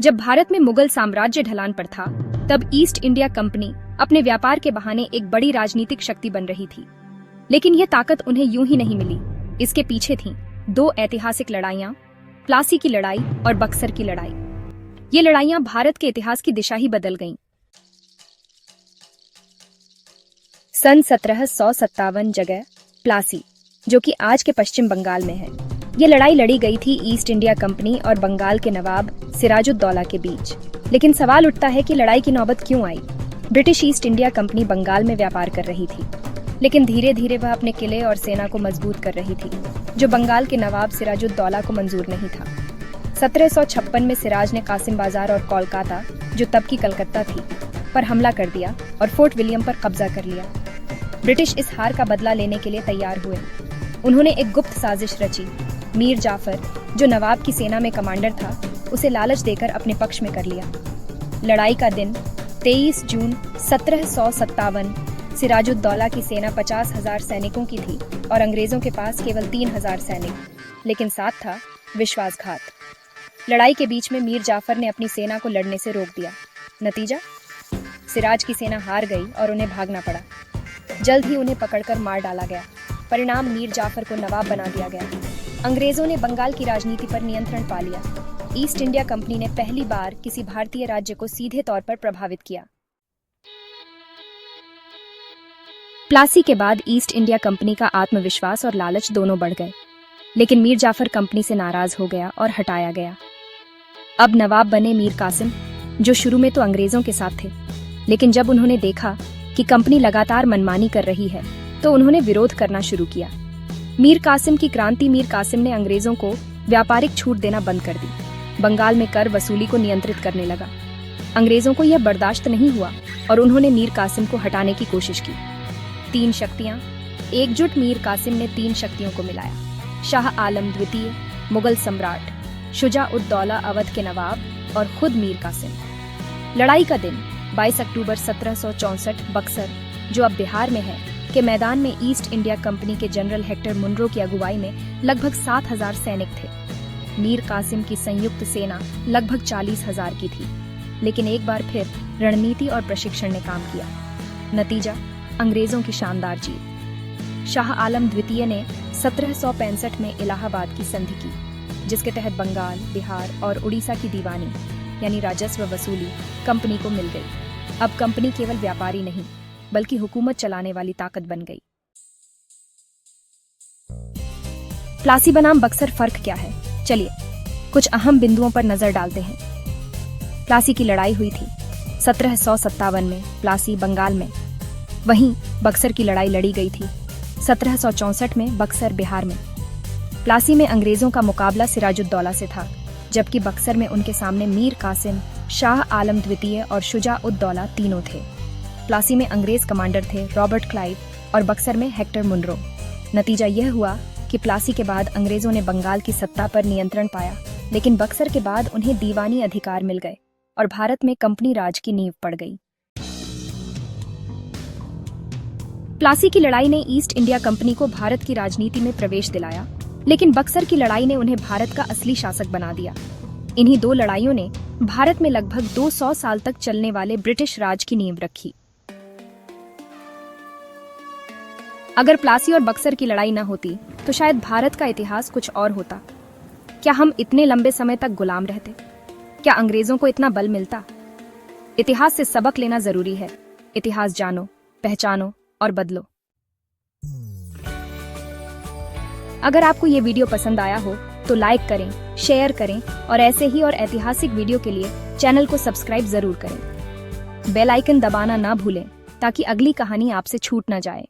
जब भारत में मुगल साम्राज्य ढलान पर था, तब ईस्ट इंडिया कंपनी अपने व्यापार के बहाने एक बड़ी राजनीतिक शक्ति बन रही थी। लेकिन यह ताकत उन्हें यूं ही नहीं मिली। इसके पीछे थीं दो ऐतिहासिक लड़ाइयां, प्लासी की लड़ाई और बक्सर की लड़ाई। ये लड़ाइयां भारत के इतिहास की दिशा ही बदल गईं। सन 1757 जगह प्लासी, जो कि आज के पश्चिम बंगाल में है। ये लड़ाई लड़ी गई थी ईस्ट इंडिया कंपनी और बंगाल के नवाब सिराजुद्दौला के बीच। लेकिन सवाल उठता है कि लड़ाई की नौबत क्यों आई। British East India Company Bengal में व्यापार कर रही थी, लेकिन धीरे धीरे वह अपने किले और सेना को मजबूत कर रही थी, जो बंगाल के नवाब सिराजुद्दौला को मंजूर नहीं था। 1756 में सिराज ने कासिम बाजार और कोलकाता, जो तब की कलकत्ता थी, पर हमला कर दिया और फोर्ट विलियम पर कब्जा कर लिया। ब्रिटिश इस हार का बदला लेने के लिए तैयार हुए। उन्होंने एक गुप्त साजिश रची। मीर जाफर, जो नवाब की सेना में कमांडर था, उसे लालच देकर अपने पक्ष में कर लिया। लड़ाई का दिन 23 जून 1757। सिराजुद्दौला की सेना 50,000 सैनिकों की थी और अंग्रेजों के पास केवल 3,000 सैनिक, लेकिन साथ था विश्वासघात। लड़ाई के बीच में मीर जाफर ने अपनी सेना को लड़ने से रोक दिया। नतीजा, सिराज की सेना हार गई और उन्हें भागना पड़ा। जल्द ही उन्हें पकड़कर मार डाला गया। परिणाम, मीर जाफर को नवाब बना दिया गया। अंग्रेजों ने बंगाल की राजनीति पर नियंत्रण पा लिया। ईस्ट इंडिया कंपनी ने पहली बार किसी भारतीय राज्य को सीधे तौर पर प्रभावित किया। प्लासी के बाद ईस्ट इंडिया कंपनी का आत्मविश्वास और लालच दोनों बढ़ गए। लेकिन मीर जाफर कंपनी से नाराज हो गया और हटाया गया। अब नवाब बने मीर कासिम, जो शुरू में तो अंग्रेजों के साथ थे, लेकिन जब उन्होंने देखा कि कंपनी लगातार मनमानी कर रही है, तो उन्होंने विरोध करना शुरू किया। मीर कासिम की क्रांति। मीर कासिम ने अंग्रेजों को व्यापारिक छूट देना बंद कर दी। बंगाल में कर वसूली को नियंत्रित करने लगा। अंग्रेजों को यह बर्दाश्त नहीं हुआ और उन्होंने मीर कासिम को हटाने की कोशिश की। 3 शक्तियां एकजुट। मीर कासिम ने 3 शक्तियों को मिलाया: शाह आलम द्वितीय, मुगल सम्राट शुजा-उद-दौला अवध के नवाब और खुद मीर कासिम। लड़ाई का दिन 22 अक्टूबर 1764, बक्सर, जो अब बिहार में है, के मैदान में ईस्ट इंडिया कंपनी के जनरल हेक्टर मुनरो की अगुवाई में लगभग 7,000 सैनिक थे। मीर कासिम की संयुक्त सेना लगभग 40,000 की थी। लेकिन एक बार फिर रणनीति और प्रशिक्षण ने काम किया। नतीजा, अंग्रेजों की शानदार जीत। शाह आलम द्वितीय ने 1765 में इलाहाबाद की संधि की, जिसके तहत बंगाल, बिहार और उड़ीसा की दीवानी यानी राजस्व वसूली कंपनी को मिल गई। अब कंपनी केवल व्यापारी नहीं, बल्कि हुकूमत चलाने वाली ताकत बन गई। प्लासी बनाम बक्सर, फर्क क्या है? चलिए कुछ अहम बिंदुओं पर नजर डालते हैं। प्लासी की लड़ाई हुई थी 1757 में प्लासी, बंगाल में। वहीं बक्सर की लड़ाई लड़ी गई थी 1764 में बक्सर, बिहार में। प्लासी में अंग्रेजों का मुकाबला सिराजुद्दौला से था, जबकि बक्सर में उनके सामने मीर कासिम, शाह आलम द्वितीय और शुजा-उद-दौला तीनों थे। प्लासी में अंग्रेज कमांडर थे रॉबर्ट क्लाइव और बक्सर में हेक्टर मुनरो। नतीजा यह हुआ कि प्लासी के बाद अंग्रेजों ने बंगाल की सत्ता पर नियंत्रण पाया, लेकिन बक्सर के बाद उन्हें दीवानी अधिकार मिल गए और भारत में कंपनी राज की नींव पड़ गई। प्लासी की लड़ाई ने ईस्ट इंडिया कंपनी को भारत की राजनीति में प्रवेश दिलाया, लेकिन बक्सर की लड़ाई ने उन्हें भारत का असली शासक बना दिया। इन्हीं 2 लड़ाइयों ने भारत में लगभग 200 साल तक चलने वाले ब्रिटिश राज की नींव रखी। अगर प्लासी और बक्सर की लड़ाई न होती, तो शायद भारत का इतिहास कुछ और होता। क्या हम इतने लंबे समय तक गुलाम रहते? क्या अंग्रेजों को इतना बल मिलता? इतिहास से सबक लेना जरूरी है। इतिहास जानो, पहचानो और बदलो। अगर आपको ये वीडियो पसंद आया हो तो लाइक करें, शेयर करें और ऐसे ही और ऐतिहासिक वीडियो के लिए चैनल को सब्सक्राइब जरूर करें। बेल आइकन दबाना ना भूलें ताकि अगली कहानी आपसे छूट न जाए।